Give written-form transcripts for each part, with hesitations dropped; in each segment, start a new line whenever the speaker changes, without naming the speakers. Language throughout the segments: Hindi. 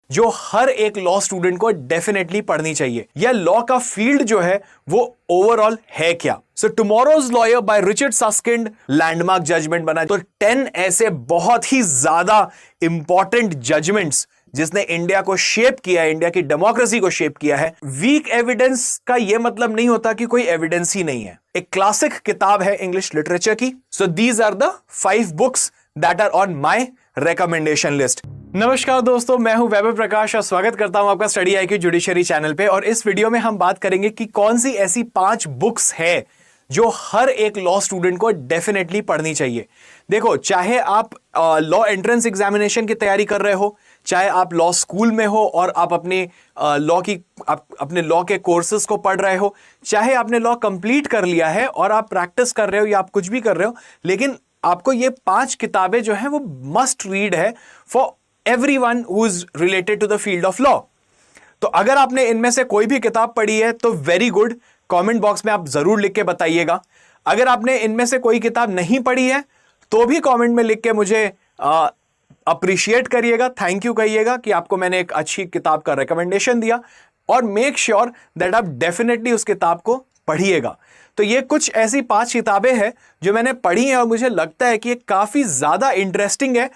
जो हर एक लॉ स्टूडेंट को डेफिनेटली पढ़नी चाहिए, या लॉ का फील्ड जो है वो ओवरऑल है क्या। So tomorrow's lawyer by Richard Susskind landmark judgement बना। तो 10 ऐसे बहुत ही ज्यादा इंपॉर्टेंट जजमेंट्स जिसने इंडिया को शेप किया है, इंडिया की डेमोक्रेसी को शेप किया है। वीक एविडेंस का यह मतलब नहीं होता कि कोई एविडेंस ही नहीं है। एक क्लासिक किताब है इंग्लिश लिटरेचर की। So these are the 5 books that are on my recommendation list. नमस्कार दोस्तों, मैं हूं वैभव प्रकाश और स्वागत करता हूं आपका स्टडी आईक्यू जुडिशरी चैनल पे। और इस वीडियो में हम बात करेंगे कि कौन सी ऐसी 5 बुक्स है जो हर एक लॉ स्टूडेंट को डेफिनेटली पढ़नी चाहिए। देखो, चाहे आप लॉ एंट्रेंस एग्जामिनेशन की तैयारी कर रहे हो, चाहे आप लॉ स्कूल में हो और आप अपने अपने लॉ के कोर्सेज को पढ़ रहे हो, चाहे आपने लॉ कंप्लीट कर लिया है और आप प्रैक्टिस कर रहे हो या आप कुछ भी कर रहे हो, लेकिन आपको ये 5 किताबें जो हैं वो मस्ट रीड है for everyone who is related to the field of law. तो अगर आपने इनमें से कोई भी किताब पढ़ी है तो वेरी गुड, कमेंट बॉक्स में आप जरूर लिख के बताइएगा। अगर आपने इनमें से कोई किताब नहीं पढ़ी है तो भी कमेंट में लिख के मुझे अप्रिशिएट करिएगा, थैंक यू कहिएगा कि आपको मैंने एक अच्छी किताब का रिकमेंडेशन दिया। और मेक श्योर दैट आप डेफिनेटली उस किताब को पढ़िएगा। तो ये कुछ ऐसी 5 किताबें हैं जो मैंने पढ़ी हैं और मुझे लगता है कि ये काफी ज्यादा इंटरेस्टिंग है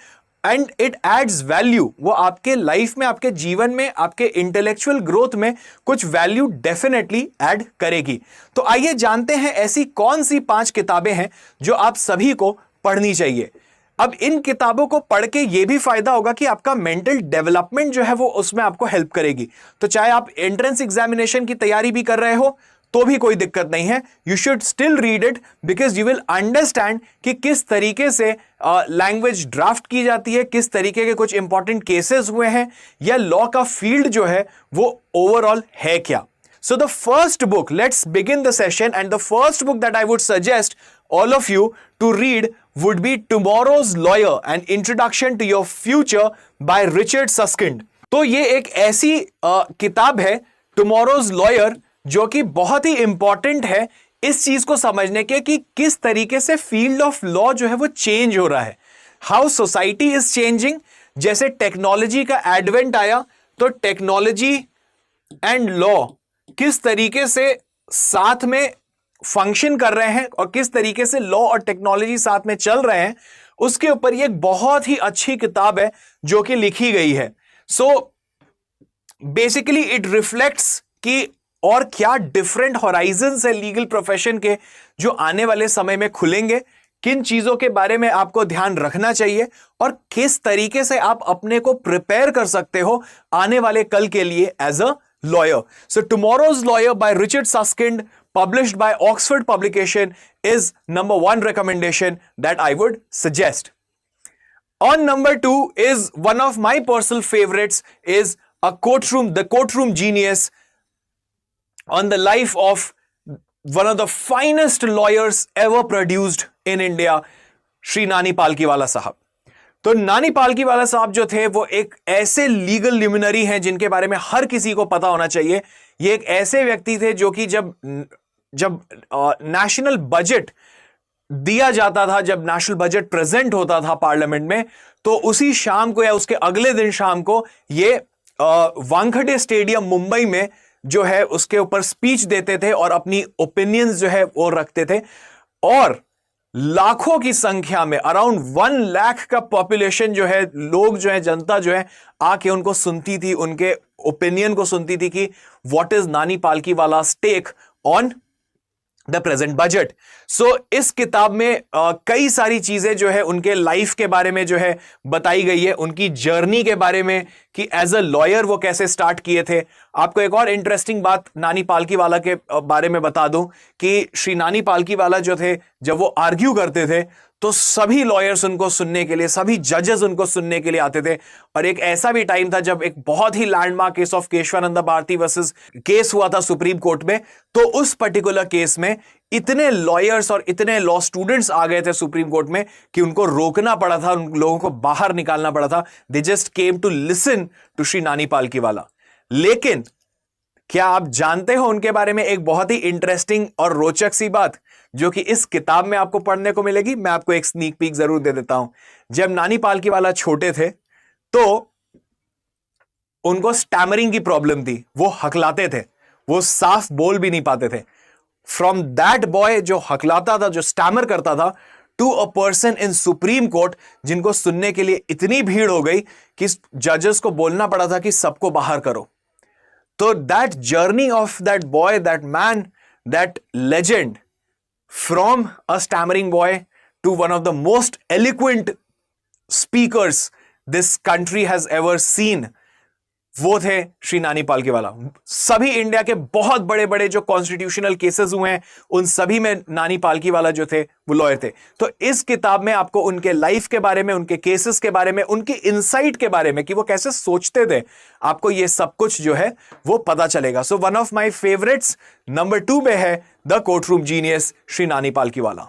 एंड इट एड्स वैल्यू। वो आपके लाइफ में, आपके जीवन में, आपके इंटेलेक्चुअल ग्रोथ में कुछ वैल्यू डेफिनेटली ऐड करेगी। तो आइए जानते हैं ऐसी कौन सी 5 किताबें हैं जो आप सभी को पढ़नी चाहिए। अब इन किताबों को पढ़ के ये भी फायदा होगा कि आपका मेंटल डेवलपमेंट जो है वो उसमें आपको हेल्प करेगी। तो चाहे आप एंट्रेंस एग्जामिनेशन की तैयारी भी कर रहे हो तो भी कोई दिक्कत नहीं है, you should still read it because you will understand कि किस तरीके से लैंग्वेज ड्राफ्ट की जाती है, किस तरीके के कुछ इंपॉर्टेंट केसेस हुए हैं, या लॉ का फील्ड जो है वो ओवरऑल है क्या। So the first book, let's begin the session, and the first book that I would suggest all of you to read would be Tomorrow's Lawyer, an Introduction to Your Future by Richard Susskind. तो ये एक ऐसी किताब है Tomorrow's Lawyer जो कि बहुत ही इंपॉर्टेंट है इस चीज को समझने के कि किस तरीके से फील्ड ऑफ लॉ जो है वो चेंज हो रहा है, हाउ सोसाइटी इज चेंजिंग। जैसे टेक्नोलॉजी का एडवेंट आया तो टेक्नोलॉजी एंड लॉ किस तरीके से साथ में फंक्शन कर रहे हैं और किस तरीके से लॉ और टेक्नोलॉजी साथ में चल रहे हैं, उसके ऊपर ये एक बहुत ही अच्छी किताब है जो कि लिखी गई है। सो बेसिकली इट रिफ्लेक्ट्स कि और क्या डिफरेंट हॉराइजन्स है लीगल प्रोफेशन के जो आने वाले समय में खुलेंगे, किन चीजों के बारे में आपको ध्यान रखना चाहिए और किस तरीके से आप अपने को प्रिपेयर कर सकते हो आने वाले कल के लिए as a lawyer. So Tomorrow's Lawyer by Richard Susskind, published by Oxford Publication, is number 1 recommendation that I would suggest. On number 2 is one of my personal favorites, is The Courtroom Genius, on the life of one of the finest lawyers ever produced in India, Shri Nani Palkiwala Sahab. तो नानी पालकीवाला साहब जो थे वो एक ऐसे लीगल ल्यूमिनरी हैं जिनके बारे में हर किसी को पता होना चाहिए। ये एक ऐसे व्यक्ति थे जो कि जब नेशनल बजट दिया जाता था, जब नेशनल बजट प्रेजेंट होता था पार्लियामेंट में, तो उसी शाम को या उसके अगले दिन शाम को ये वानखेड़े स्टेडियम मुंबई में जो है उसके ऊपर स्पीच देते थे और अपनी ओपिनियंस जो है वो रखते थे। और लाखों की संख्या में, अराउंड 1 लाख का पॉपुलेशन जो है, लोग जो है, जनता जो है आके उनको सुनती थी, उनके ओपिनियन को सुनती थी कि what is Nani Palkhivala take on the present budget. So इस किताब में कई सारी चीजें जो है उनके लाइफ के बारे में जो है बताई गई है, उनकी जर्नी के बारे में कि एज अ लॉयर वो कैसे स्टार्ट किए थे। आपको एक और इंटरेस्टिंग बात नानी पालकीवाला के बारे में बता दूं कि श्री नानी पालकीवाला जो थे, जब वो आर्ग्यू करते थे तो सभी लॉयर्स उनको सुनने के लिए, सभी जजेस उनको सुनने के लिए आते थे। और एक ऐसा भी टाइम था जब एक बहुत ही landmark case of Kesavananda Bharati versus case हुआ था सुप्रीम कोर्ट में, तो उस पर्टिकुलर केस में इतने लॉयर्स और इतने लॉ स्टूडेंट्स आ गए थे सुप्रीम कोर्ट में कि उनको रोकना पड़ा था, उन लोगों को बाहर निकालना पड़ा था। They just came to listen to Shri Nani Palkhivala. लेकिन क्या आप जानते हो उनके बारे में एक बहुत ही इंटरेस्टिंग और रोचक सी बात जो कि इस किताब में आपको पढ़ने को मिलेगी? मैं आपको एक स्नीक पीक जरूर दे देता हूं। जब नानी पालकीवाला छोटे थे तो उनको स्टैमरिंग की प्रॉब्लम थी, वो हकलाते थे, वो साफ बोल भी नहीं पाते थे। फ्रॉम दैट बॉय जो हकलाता था, जो स्टैमर करता था, to a person in Supreme Court जिनको सुनने के लिए इतनी भीड़ हो गई कि जजेस को बोलना पड़ा था कि सबको बाहर करो। तो that journey of that boy, that man, that legend, from a stammering boy to one of the most eloquent speakers this country has ever seen, वो थे श्री नानी पालकीवाला। सभी इंडिया के बहुत बड़े बड़े जो कॉन्स्टिट्यूशनल केसेस हुए हैं, उन सभी में नानी पालकीवाला जो थे वो लॉयर थे। तो इस किताब में आपको उनके लाइफ के बारे में, उनके केसेस के बारे में, उनकी इनसाइट के बारे में कि वो कैसे सोचते थे, आपको ये सब कुछ जो है वो पता चलेगा। So one of my favourites number 2 पे है the courtroom genius Shri Nani Palkhivala.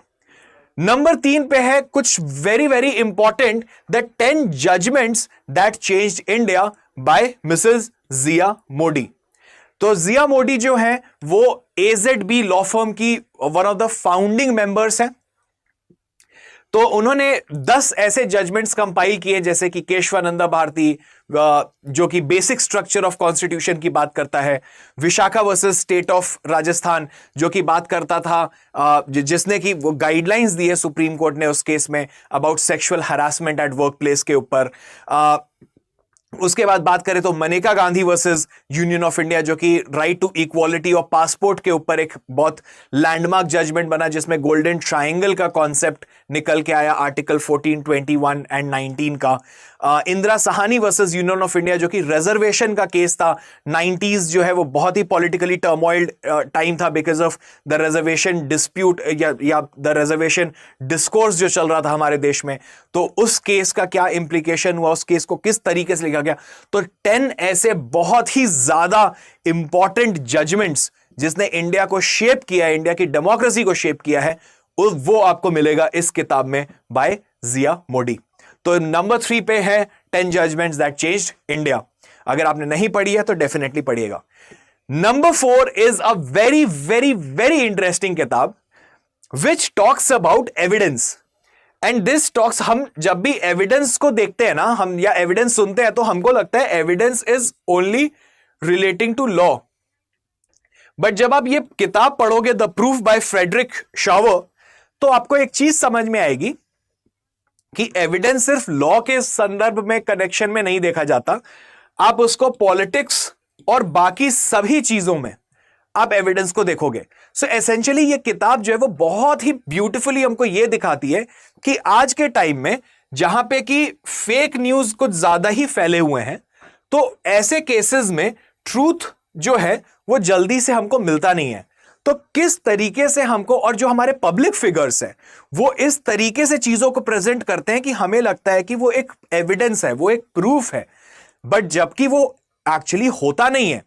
Number 3 पे है कुछ very very important, the 10 judgments that changed India by Mrs Zia Modi. तो जिया मोदी जो है वो AZB लॉ फर्म की one of the founding members हैं। तो उन्होंने 10 ऐसे जजमेंट्स कंपाइल किए, जैसे कि केशवानंदा भारती जो कि बेसिक स्ट्रक्चर ऑफ कॉन्स्टिट्यूशन की बात करता है, Vishakha versus state of Rajasthan जो कि बात करता था, जिसने की वो गाइडलाइंस दी है सुप्रीम कोर्ट ने उस केस में about sexual harassment at work place के ऊपर। उसके बाद बात करें तो Maneka Gandhi versus union of India जो कि right to equality of passport के ऊपर एक बहुत लैंडमार्क जजमेंट बना, जिसमें गोल्डन ट्रायंगल का कॉन्सेप्ट निकल के आया, आर्टिकल 14, 21 एंड 19 का। Indira Sahni versus union of India जो कि रिजर्वेशन का केस था, 90s जो है वो बहुत ही पॉलिटिकली टर्मोइल्ड टाइम था because of the reservation dispute या द रिजर्वेशन डिस्कोर्स जो चल रहा था हमारे देश में। तो उस केस का क्या इंप्लीकेशन हुआ, उस केस को किस तरीके से लिखा गया। तो 10 ऐसे बहुत ही ज्यादा इंपॉर्टेंट जजमेंट्स जिसने इंडिया को शेप किया है, इंडिया की डेमोक्रेसी को शेप किया है, वो आपको मिलेगा इस किताब में बाय जिया मोदी। तो नंबर 3 पे है 10 जजमेंट्स दैट चेंज्ड इंडिया। अगर आपने नहीं पढ़ी है तो डेफिनेटली पढ़िएगा। Number 4 is a very very very interesting किताब which talks about evidence and this talks. हम जब भी एविडेंस को देखते हैं ना, हम या एविडेंस सुनते हैं तो हमको लगता है evidence is only relating to law, but जब आप ये किताब पढ़ोगे the proof by Frederick Schauer, तो आपको एक चीज समझ में आएगी कि एविडेंस सिर्फ लॉ के संदर्भ में, कनेक्शन में नहीं देखा जाता, आप उसको पॉलिटिक्स और बाकी सभी चीजों में आप एविडेंस को देखोगे। सो एसेंशियली ये किताब जो है वो बहुत ही ब्यूटीफुली हमको ये दिखाती है कि आज के टाइम में जहां पे कि फेक न्यूज कुछ ज्यादा ही फैले हुए हैं, तो ऐसे केसेस में ट्रूथ जो है वो जल्दी से हमको मिलता नहीं है। तो किस तरीके से हमको, और जो हमारे पब्लिक फिगर्स हैं वो इस तरीके से चीजों को प्रेजेंट करते हैं कि हमें लगता है कि वो एक एविडेंस है, वो एक प्रूफ है, बट जबकि वो एक्चुअली होता नहीं है।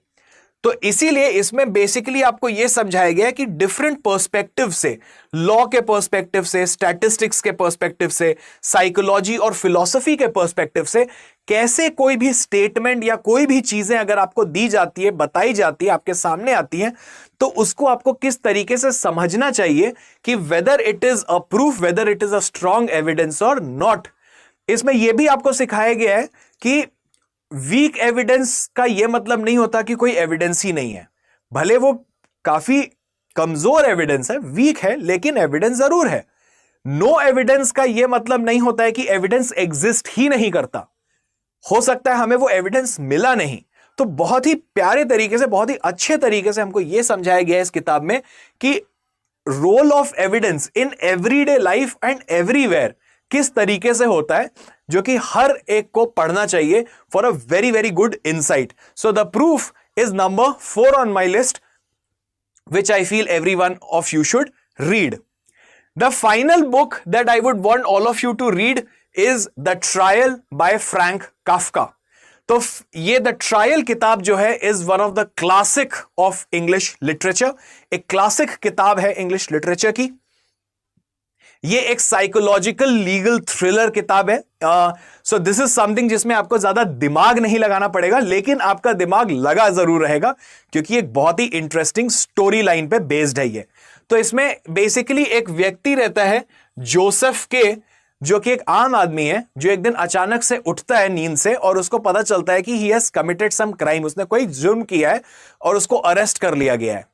तो इसीलिए इसमें बेसिकली आपको यह समझाया गया है कि डिफरेंट पर्सपेक्टिव से, लॉ के पर्सपेक्टिव से, स्टैटिस्टिक्स के पर्सपेक्टिव से, साइकोलॉजी और फिलॉसफी के पर्सपेक्टिव से कैसे कोई भी स्टेटमेंट या कोई भी चीजें अगर आपको दी जाती है, बताई जाती है, आपके सामने आती है, तो उसको आपको किस तरीके से समझना चाहिए कि whether it is a proof, whether it is a strong evidence और नॉट। इसमें यह भी आपको सिखाया गया है कि वीक एविडेंस का यह मतलब नहीं होता कि कोई एविडेंस ही नहीं है, भले वो काफी कमजोर एविडेंस है, वीक है, लेकिन एविडेंस जरूर है। नो एविडेंस का यह मतलब नहीं होता है कि एविडेंस एग्जिस्ट ही नहीं करता, हो सकता है हमें वो एविडेंस मिला नहीं। तो बहुत ही प्यारे तरीके से, बहुत ही अच्छे तरीके से हमको यह समझाया गया है इस किताब में कि role of evidence in everyday life and everywhere किस तरीके से होता है, जो कि हर एक को पढ़ना चाहिए for a very very good insight. So the proof is number 4 on my list, which I feel every one of you should read. The final book that I would want all of you to read is The Trial by Frank Kafka. तो ये द ट्रायल किताब जो है is one of the classic of English literature, एक क्लासिक किताब है इंग्लिश लिटरेचर की। ये एक साइकोलॉजिकल लीगल थ्रिलर किताब है। सो दिस इज समथिंग जिसमें आपको ज्यादा दिमाग नहीं लगाना पड़ेगा, लेकिन आपका दिमाग लगा जरूर रहेगा क्योंकि एक बहुत ही इंटरेस्टिंग स्टोरी लाइन पे बेस्ड है ये। तो इसमें बेसिकली एक व्यक्ति रहता है जोसेफ के जो कि एक आम आदमी है, जो एक दिन अचानक से उठता है नींद से और उसको पता चलता है कि he has committed some crime, उसने कोई जुर्म किया है और उसको अरेस्ट कर लिया गया है,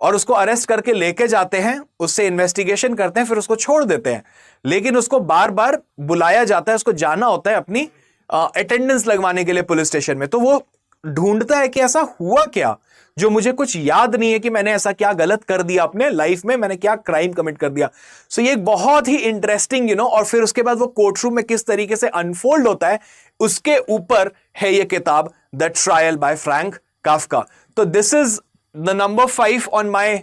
और उसको अरेस्ट करके लेके जाते हैं, उससे इन्वेस्टिगेशन करते हैं, फिर उसको छोड़ देते हैं। लेकिन उसको बार बार बुलाया जाता है, उसको जाना होता है अपनी अटेंडेंस लगवाने के लिए पुलिस स्टेशन में। तो वो ढूंढता है कि ऐसा हुआ क्या जो मुझे कुछ याद नहीं है कि मैंने ऐसा क्या गलत कर दिया अपने लाइफ में, मैंने क्या क्राइम कमिट कर दिया। सो ये एक बहुत ही इंटरेस्टिंग और फिर उसके बाद वो कोर्ट रूम में किस तरीके से अनफोल्ड होता है, उसके ऊपर है ये किताब the trial by Frank Kafka. तो this is the number 5 on my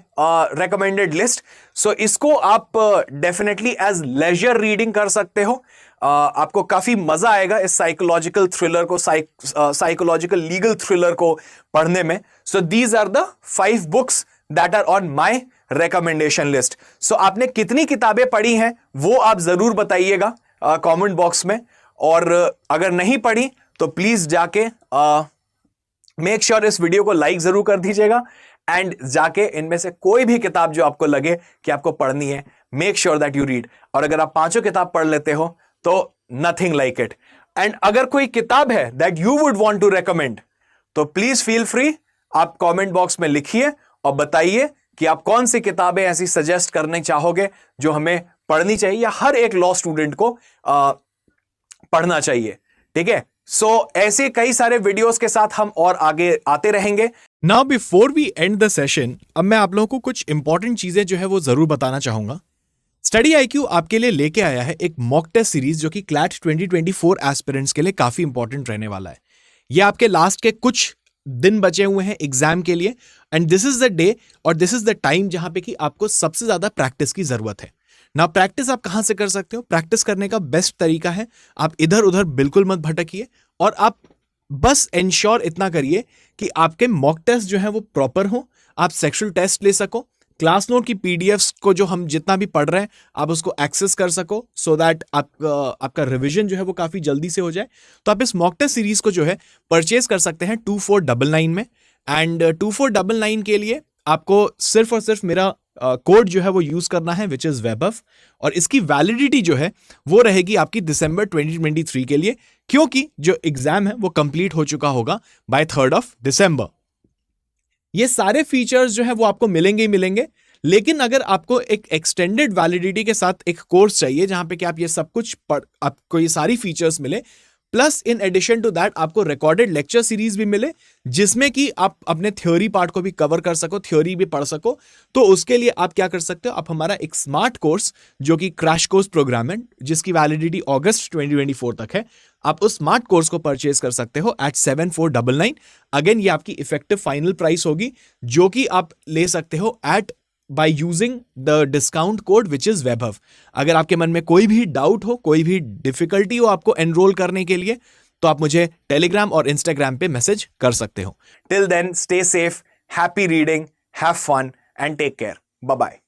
recommended list. So इसको आप डेफिनेटली एज लेजर रीडिंग कर सकते हो। आपको काफी मजा आएगा इस साइकोलॉजिकल थ्रिलर को, साइकोलॉजिकल लीगल थ्रिलर को पढ़ने में। So these are the 5 books that are on my recommendation list. So आपने कितनी किताबें पढ़ी हैं वो आप जरूर बताइएगा कमेंट बॉक्स में, और अगर नहीं पढ़ी तो प्लीज जाके मेक श्योर इस वीडियो को लाइक जरूर कर दीजिएगा, एंड जाके इनमें से कोई भी किताब जो आपको लगे कि आपको पढ़नी है, make sure that you read. और अगर आप 5 किताब पढ़ लेते हो तो नथिंग लाइक इट। एंड अगर कोई किताब है that you would want to recommend तो प्लीज फील फ्री, आप कमेंट बॉक्स में लिखिए और बताइए कि आप कौन सी किताबें ऐसी सजेस्ट करने चाहोगे जो हमें पढ़नी चाहिए या हर एक लॉ स्टूडेंट को पढ़ना चाहिए। ठीक है, सो ऐसे कई सारे वीडियोस के साथ हम और आगे आते रहेंगे।
Now before we end the session, अब मैं आप लोगों को कुछ इंपॉर्टेंट चीजें जो है वो जरूर बताना चाहूंगा। स्टडी IQ आपके लिए लेके आया है एक मॉक टेस्ट सीरीज जो कि क्लैट 2024 एस्पिरेंट्स के लिए काफी इंपॉर्टेंट रहने वाला है। ये आपके लास्ट के कुछ दिन बचे हुए हैं एग्जाम के लिए, and this is the day और दिस इज द टाइम जहां पे कि आपको सबसे ज्यादा प्रैक्टिस की जरूरत है। ना प्रैक्टिस आप कहां से कर सकते हो? प्रैक्टिस करने का बेस्ट तरीका है आप इधर उधर बिल्कुल मत भटकिए, और आप बस इंश्योर इतना करिए कि आपके मॉक टेस्ट जो है वो प्रॉपर हो, आप सेक्शुअल टेस्ट ले सको, क्लास नोट की PDFs को जो हम जितना भी पढ़ रहे हैं आप उसको एक्सेस कर सको, सो दैट आपका रिवीजन जो है वो काफी जल्दी से हो जाए। तो आप इस मॉक टेस्ट सीरीज को जो है परचेज कर सकते हैं 2499 में, एंड 2499 के लिए आपको सिर्फ और सिर्फ मेरा कोड जो है वो यूज करना है, विच इज वेबअप, और इसकी वैलिडिटी जो है वो रहेगी आपकी दिसंबर 2023 के लिए, क्योंकि जो एग्जाम है वो कंप्लीट हो चुका होगा बाय 3rd दिसंबर। ये सारे फीचर्स जो है वो आपको मिलेंगे ही मिलेंगे, लेकिन अगर आपको एक एक्सटेंडेड वैलिडिटी के साथ एक कोर्स चाहिए जहां पे कि आप ये सब कुछ आपको ये सारी फीचर्स मिले, plus in addition to that आपको रिकॉर्डेड लेक्चर सीरीज भी मिले जिसमें कि आप अपने थ्योरी पार्ट को भी कवर कर सको, थ्योरी भी पढ़ सको, तो उसके लिए आप क्या कर सकते हो, आप हमारा एक स्मार्ट कोर्स जो कि क्रैश कोर्स प्रोग्राम है जिसकी वैलिडिटी अगस्त 2024 तक है, आप उस स्मार्ट कोर्स को परचेज कर सकते हो एट 7499। अगेन ये आपकी इफेक्टिव फाइनल प्राइस होगी जो कि आप ले सकते हो eight by using the discount code which is webhub। अगर आपके मन में कोई भी डाउट हो, कोई भी डिफिकल्टी हो आपको एनरोल करने के लिए, तो आप मुझे टेलीग्राम और इंस्टाग्राम पे मैसेज कर सकते हो।
Till then stay safe, happy reading, have fun and take care. Bye bye.